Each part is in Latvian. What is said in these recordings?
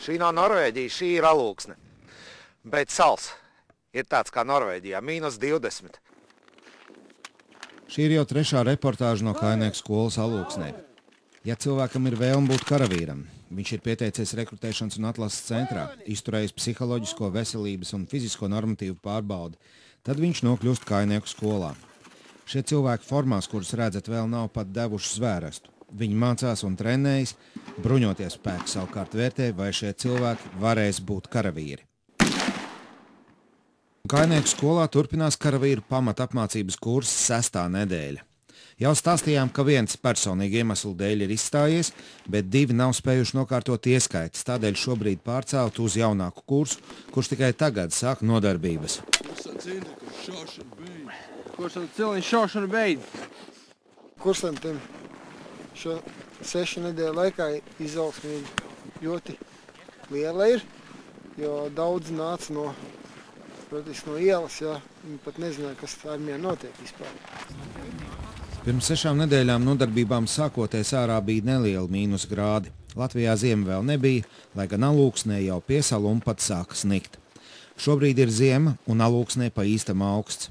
Šī nav Norvēģija, šī ir Alūksne. Bet sals ir tāds kā Norvēģijā, -20. Šī ir jau trešā reportāža no Kainieku skolas Alūksnē. Ja cilvēkam ir vēlme būt karavīram, viņš ir pieteicies rekrutēšanas un atlases centrā, izturējis psiholoģisko, veselības un fizisko normatīvu pārbaudi, tad viņš nokļūst Kainieku skolā. Šie cilvēki formās, kurus redzat, vēl nav pat devuši zvērestu. Viņi mācās un trenējas, bruņoties spēki savukārt vērtē, vai šie cilvēki varēs būt karavīri. Kainieku skolā turpinās karavīru pamatapmācības kurs 6. nedēļa. Jau stāstījām, ka viens personīgi iemeslu dēļ ir izstājies, bet 2 nav spējuši nokārtot ieskaites, tādēļ šobrīd pārcelt uz jaunāku kursu, kurš tikai tagad sāk nodarbības. Kursants šaušana beidz? Kursantiem šo 6 nedēļu laikā izaugsme ļoti liela ir, jo daudz nāca no ielas, ja viņi pat nezināja, kas armijā notiek vispār. Pirms 6 nedēļām nodarbībām sākoties ārā bija nelieli -grādi. Latvijā ziema vēl nebija, lai gan Alūksnē jau piesala un pat sāka snikt. Šobrīd ir ziema un Alūksnē pa īstam augsts.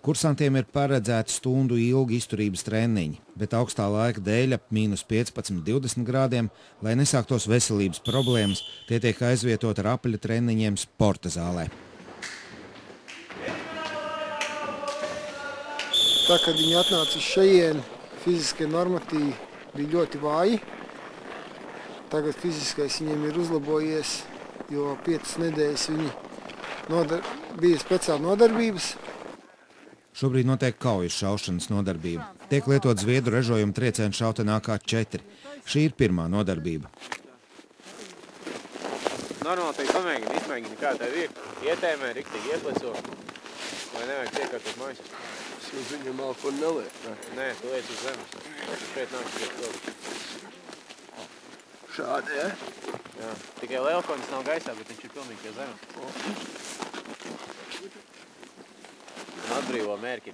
Kursantiem ir paredzēti stundu ilgi izturības treniņi, bet augstā laika dēļ ap -15–20 grādiem, lai nesāktos veselības problēmas, tie tiek aizvietot ar apaļa treniņiem sporta zālē. Tā, kad viņi atnāca uz šejienu, fiziskie normatīvi bija ļoti vāji. Tagad fiziskais viņiem ir uzlabojies, jo 5 nedēļas viņi bija speciāli nodarbības. Šobrīd notiek kaujas šaušanas nodarbība. Tiek lietot zviedru ražojuma triecienu šautenā AK-4. Šī ir pirmā nodarbība. Normāli teik pamēģini, izmēģini, kā tev ir. Ietēmē, riktīgi iepleco. Vai nevajag tiekārtot mājas? Es uz viņam alfonu neliek. Nē, tu liec uz zemes. Šeit nāk šeit kaut. Šādi, ja? Jā, tikai lēlkonis nav gaisā, bet viņš ir pilnīgi pie zemes. Un atbrīvo mērķi.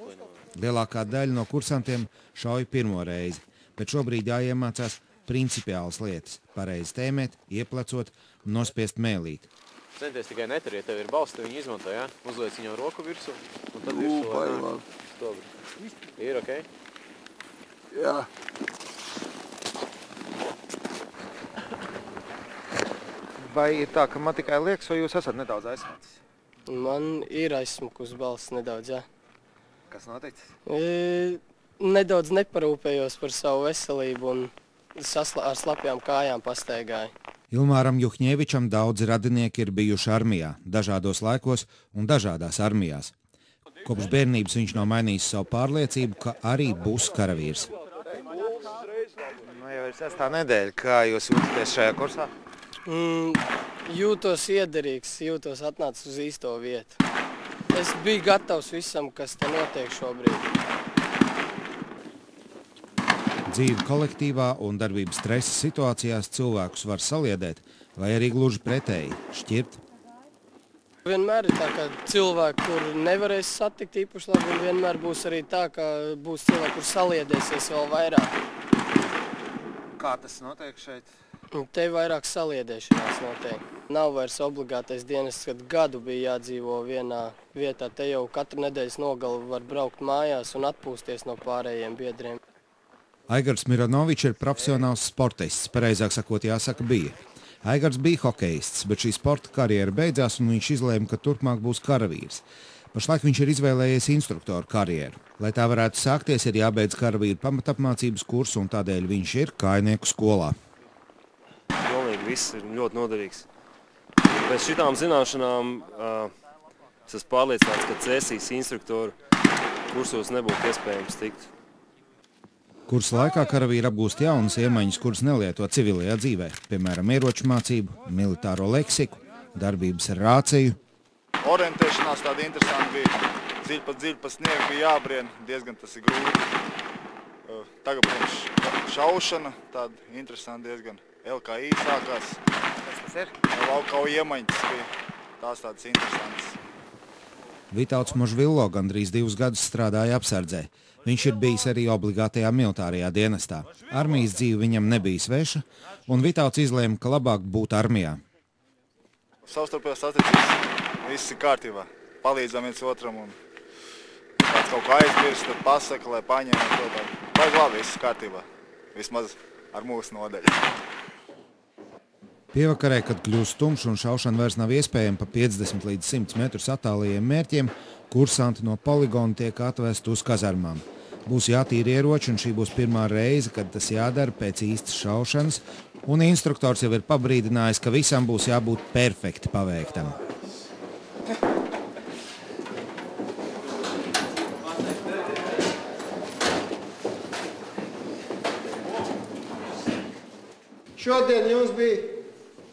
Lielākā daļa no kursantiem šauj pirmo reizi, bet šobrīd jāiemācās principiālas lietas – pareizi tēmēt, ieplecot un nospiest mēlīt. Centies tikai netur, ja tev ir balsts, tad viņi izmanto, jā? Uzliec viņam roku virsū, un tad virsū bailāk. Dobri. Ir ok? Jā. Vai ir tā, ka man tikai liekas, vai jūs esat nedaudz aizsmēcis? Man ir aizsmukus balss nedaudz, jā. Kas noticis? Nedaudz neparūpējos par savu veselību un ar slapjām kājām pastaigāju. Ilmāram Juhņevičam daudzi radinieki ir bijuši armijā, dažādos laikos un dažādās armijās. Kopš bērnības viņš nav mainījis savu pārliecību, ka arī būs karavīrs. Nu, jau ir 6. nedēļa, kā jūs jūtaties šajā kursā? Jūtos iederīgs, jūtos atnācis uz īsto vietu. Es biju gatavs visam, kas te notiek šobrīd. Dzīve kolektīvā un darbības stresa situācijās cilvēkus var saliedēt, vai arī gluži pretēji – šķirt. Vienmēr ir tā, ka cilvēki, kur nevarēs satikt īpaši labi, un vienmēr būs arī tā, ka būs cilvēki, kur saliedēsies vēl vairāk. Kā tas notiek šeit? Te vairāk saliedēšanās notiek. Nav vairs obligātais dienas, kad gadu bija jādzīvo vienā vietā. Te jau katru nedēļas nogalu var braukt mājās un atpūsties no pārējiem biedriem. Aigars Mironovičs ir profesionāls sportists, pareizāk sakot jāsaka bija. Aigars bija hokejists, bet šī sporta karjera beidzās un viņš izlēma, ka turpmāk būs karavīrs. Pašlaik viņš ir izvēlējies instruktoru karjeru. Lai tā varētu sākties, ir jābeidz karavīru pamatapmācības kursu un tādēļ viņš ir Kainieku skolā. Galīgi viss ir ļoti noderīgs. Pēc šitām zināšanām es esmu pārliecināts, ka cēsīs instruktoru kursos nebūtu iespējams tikt. Kursa laikā karavīri apgūst jaunas iemaņas, kuras nelieto civilajā dzīvē, piemēram, ieroču mācību, militāro leksiku, darbības ar rāciju. Orientēšanās tāda interesanta bija. Dziļi pa sniegu bija jābrien, diezgan tas ir grūti. Tagad, protams, šaušana, tāda interesanta diezgan. LKI sākās. Kas tas ir? Laukau iemaņas bija tās tādas interesantas. Vitalds Možvillo gandrīz 2 gadus strādāja apsardzē. Viņš ir bijis arī obligātajā militārajā dienestā. Armijas dzīve viņam nebija sveša, un Vitalds izlēma, ka labāk būt armijā. Savstarpējās attiecības, viss ir kārtībā. Palīdzam viens otram un kāds kaut kā aizmirst, tad pasaka, lai paņem un to tādu. Vajag labi, viss ir kārtībā. Vismaz ar mūsu nodaļu. Pievakarē, kad kļūst tumšs un šaušana vairs nav iespējama pa 50 līdz 100 metrus attālajiem mērķiem, kursanti no poligona tiek atvesti uz kazarmām. Būs jātīra ieroči, un šī būs pirmā reize, kad tas jādara pēc īstas šaušanas, un instruktors jau ir pabrīdinājis, ka visam būs jābūt perfekti paveiktam. Šodien jums bija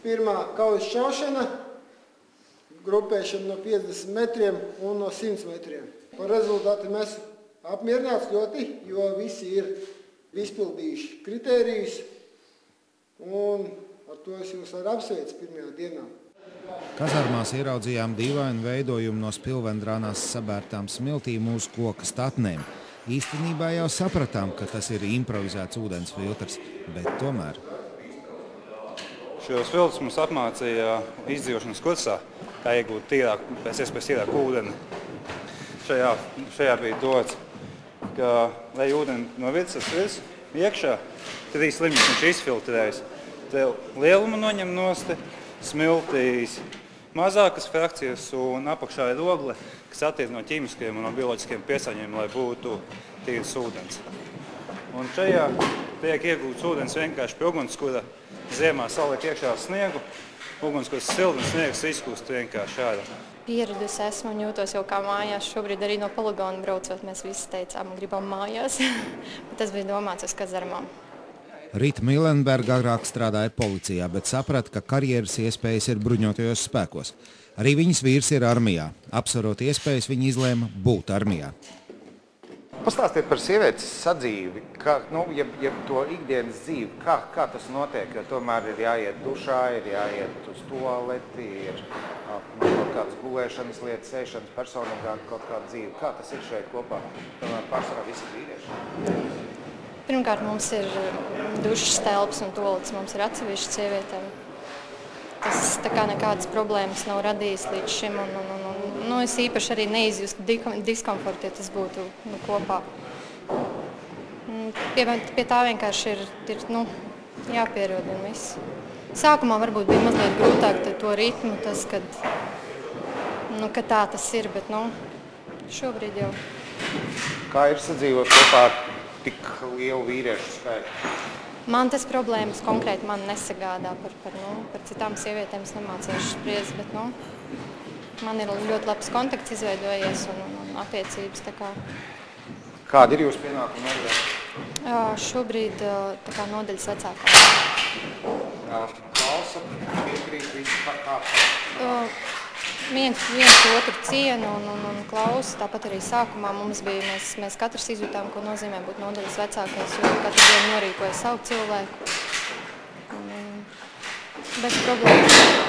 pirmā kaujas šaušana, grupēšana no 50 metriem un no 100 metriem. Par rezultātu mēs apmierināti ļoti, jo visi ir izpildījuši kritērijus, un ar to es jūs varu apsveicu pirmajā dienā. Kazarmās ieraudzījām dīvainu veidojumu no spilvendrānās sabērtām smiltīm uz koka statnēm. Īstenībā jau sapratām, ka tas ir improvizēts ūdens filtrs, bet tomēr. Šos filtrus mums apmācīja izdzīvošanas kursā, kā iegūt pēc iespējas tīrāku ūdeni. Šajā bija dots, ka, lai ūdeni no virsmas iekšā, 3 līmeņus viņš izfiltrējas. Te lielumu noņem nost, smiltīs mazākas frakcijas un apakšā ir ogle, kas attiec no ķīmiskajiem un no bioloģiskiem piesārņojumiem, lai būtu tīrs ūdens. Un šajā tiek iegūts ūdens vienkārši pie ugunskura. Ziemā saliek iekšā sniegu, ugunskurs silda un sniegs izkūst vienkārši ārā. Pieradusi esmu un jūtos jau kā mājās. Šobrīd arī no poligona braucot, mēs visi teicām, gribam mājās. Tas bija domāts uz kazarmām. Rita Milenberga agrāk strādāja policijā, bet saprata, ka karjeras iespējas ir bruņotajos spēkos. Arī viņas vīrs ir armijā. Apsvarot iespējas, viņa izlēma būt armijā. Pastāstiet par sievietes sadzīvi, jeb to ikdienas dzīvi, kā tas notiek, jo tomēr ir jāiet dušā, ir jāiet uz toaleti, ir kaut kādas gulēšanas lietas, ēšanas, personīgāk kaut kāda dzīve. Kā tas ir šeit kopā? Tomēr pārsvarā visi vīrieši. Pirmkārt, mums ir dušas telpas un toaletes, mums ir atsevišķi sievietēm. Tas tā kā nekādas problēmas nav radījis līdz šim, un es īpaši arī neizjustu diskomfortu, ja tas būtu kopā. Pie tā vienkārši ir jāpierod un viss. Sākumā varbūt bija mazliet grūtāk to ritmu, tas, ka tā tas ir, bet šobrīd jau. Kā ir sadzīvot kopā ar tik lielu vīriešu skaitu? Man tas problēmas konkrēti man nesagādā par citām sievietēm, es nemācīšu spriest, bet man ir ļoti labs kontakts izveidojies un attiecības. Kādi ir jūsu pienākumi nodaļā? Šobrīd nodaļas vecākā. Klausa, piekrīt, visi kā? Viens otru cienu un klausa. Tāpat arī sākumā mēs katrs izjūtām, ko nozīmē būt nodaļas vecākais, jo katru dienu norīkoja savu cilvēku. Bez problēmas.